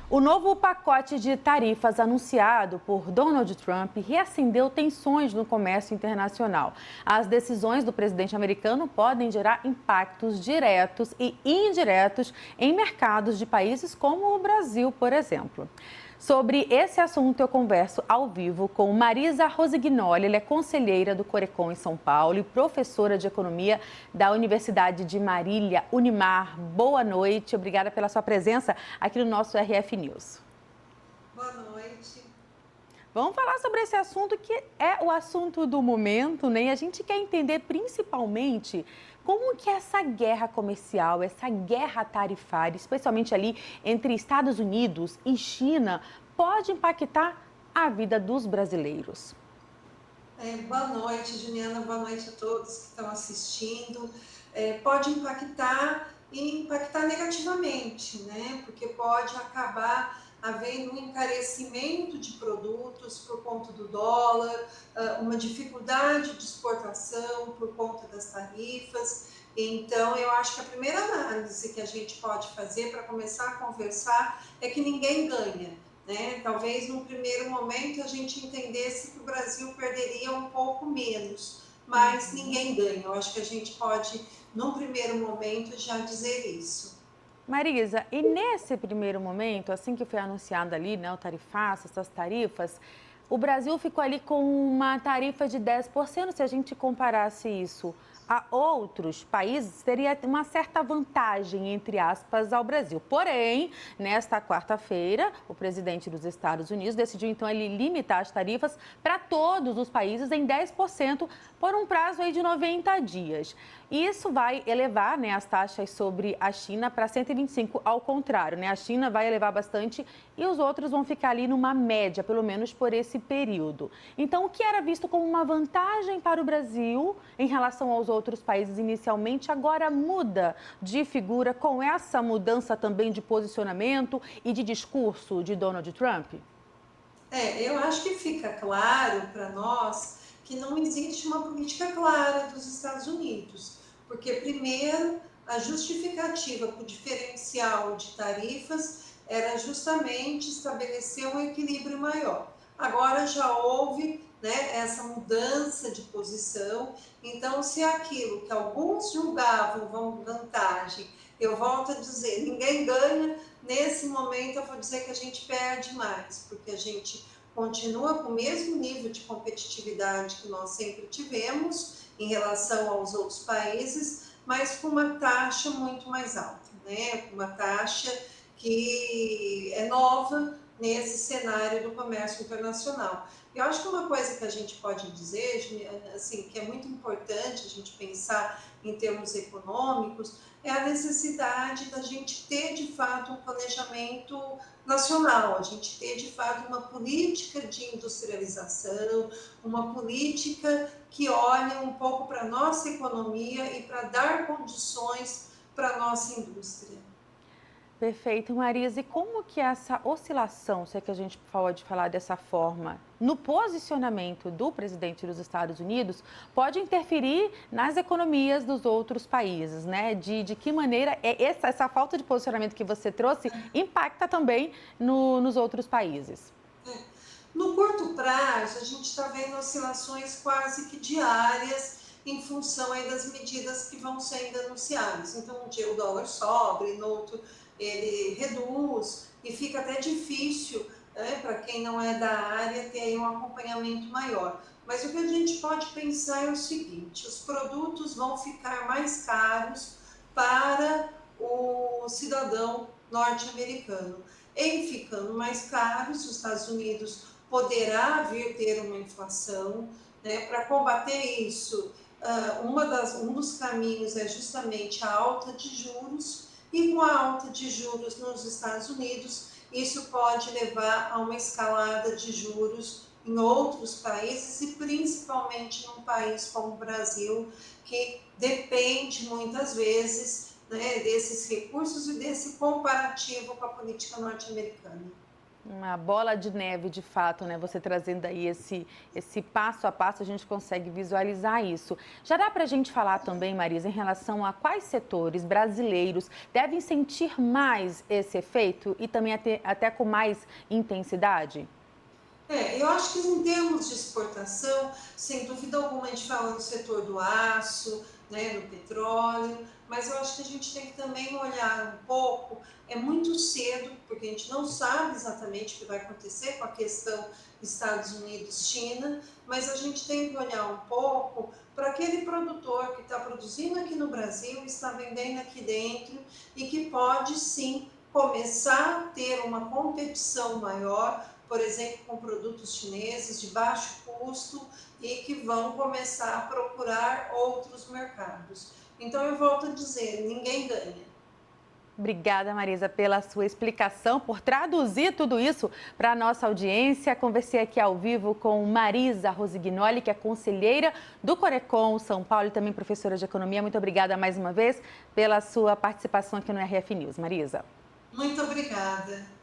O novo pacote de tarifas anunciado por Donald Trump reacendeu tensões no comércio internacional. As decisões do presidente americano podem gerar impactos diretos e indiretos em mercados de países como o Brasil, por exemplo. Sobre esse assunto, eu converso ao vivo com Marisa Rosignoli. Ela é conselheira do Corecon em São Paulo e professora de economia da Universidade de Marília, Unimar. Boa noite, obrigada pela sua presença aqui no nosso RF News. Boa noite. Vamos falar sobre esse assunto que é o assunto do momento, né? E a gente quer entender principalmente como que essa guerra comercial, essa guerra tarifária, especialmente ali entre Estados Unidos e China, pode impactar a vida dos brasileiros. Boa noite, Juliana. Boa noite a todos que estão assistindo. Pode impactar e impactar negativamente, né? Porque pode acabar havendo um encarecimento de produtos por conta do dólar, uma dificuldade de exportação por conta das tarifas. Então, eu acho que a primeira análise que a gente pode fazer para começar a conversar é que ninguém ganha, né? Talvez num primeiro momento a gente entendesse que o Brasil perderia um pouco menos, mas ninguém ganha. Eu acho que a gente pode, num primeiro momento, já dizer isso. Marisa, e nesse primeiro momento, assim que foi anunciado ali, né, o tarifaço, essas tarifas, o Brasil ficou ali com uma tarifa de 10%. Se a gente comparasse isso a outros países, teria uma certa vantagem, entre aspas, ao Brasil. Porém, nesta quarta-feira, o presidente dos Estados Unidos decidiu, então, ele limitar as tarifas para todos os países em 10% por um prazo aí de 90 dias. E isso vai elevar, né, as taxas sobre a China para 125, ao contrário, né? A China vai elevar bastante e os outros vão ficar ali numa média, pelo menos por esse período. Então, o que era visto como uma vantagem para o Brasil em relação aos outros países inicialmente, agora muda de figura com essa mudança também de posicionamento e de discurso de Donald Trump? Eu acho que fica claro para nós que não existe uma política clara dos Estados Unidos, porque, primeiro, a justificativa para o diferencial de tarifas era justamente estabelecer um equilíbrio maior. Agora já houve, né, essa mudança de posição, então, se aquilo que alguns julgavam vantagem, eu volto a dizer, ninguém ganha. Nesse momento, eu vou dizer que a gente perde mais, porque a gente continua com o mesmo nível de competitividade que nós sempre tivemos em relação aos outros países, mas com uma taxa muito mais alta, né? Uma taxa que é nova nesse cenário do comércio internacional. Eu acho que uma coisa que a gente pode dizer, assim, que é muito importante a gente pensar em termos econômicos, é a necessidade da gente ter, de fato, um planejamento nacional, a gente ter, de fato, uma política de industrialização, uma política que olhe um pouco para a nossa economia e para dar condições para a nossa indústria. Perfeito, Marisa. E como que essa oscilação, se é que a gente pode falar dessa forma, no posicionamento do presidente dos Estados Unidos, pode interferir nas economias dos outros países, né? De que maneira essa falta de posicionamento que você trouxe impacta também nos outros países? No curto prazo, a gente está vendo oscilações quase que diárias em função aí das medidas que vão sendo anunciadas. Então, um dia o dólar sobe, no outro ele reduz, e fica até difícil, né, para quem não é da área ter aí um acompanhamento maior. Mas o que a gente pode pensar é o seguinte: os produtos vão ficar mais caros para o cidadão norte-americano. Em ficando mais caros, os Estados Unidos poderá vir ter uma inflação, né? Para combater isso, um dos caminhos é justamente a alta de juros, e com a alta de juros nos Estados Unidos, isso pode levar a uma escalada de juros em outros países, e principalmente num país como o Brasil, que depende muitas vezes, né, desses recursos e desse comparativo com a política norte-americana. Uma bola de neve, de fato, né? Você trazendo aí esse passo a passo, a gente consegue visualizar isso. Já dá para a gente falar também, Marisa, em relação a quais setores brasileiros devem sentir mais esse efeito e também até com mais intensidade? Eu acho que em termos de exportação, sem dúvida alguma, a gente fala no setor do aço, né, do petróleo, mas eu acho que a gente tem que também olhar um pouco, é muito cedo, porque a gente não sabe exatamente o que vai acontecer com a questão Estados Unidos-China, mas a gente tem que olhar um pouco para aquele produtor que está produzindo aqui no Brasil, está vendendo aqui dentro e que pode sim começar a ter uma competição maior, por exemplo, com produtos chineses de baixo custo e que vão começar a procurar outros mercados. Então, eu volto a dizer, ninguém ganha. Obrigada, Marisa, pela sua explicação, por traduzir tudo isso para a nossa audiência. Conversei aqui ao vivo com Marisa Rosignoli, que é conselheira do Corecon São Paulo e também professora de economia. Muito obrigada mais uma vez pela sua participação aqui no RF News, Marisa. Muito obrigada.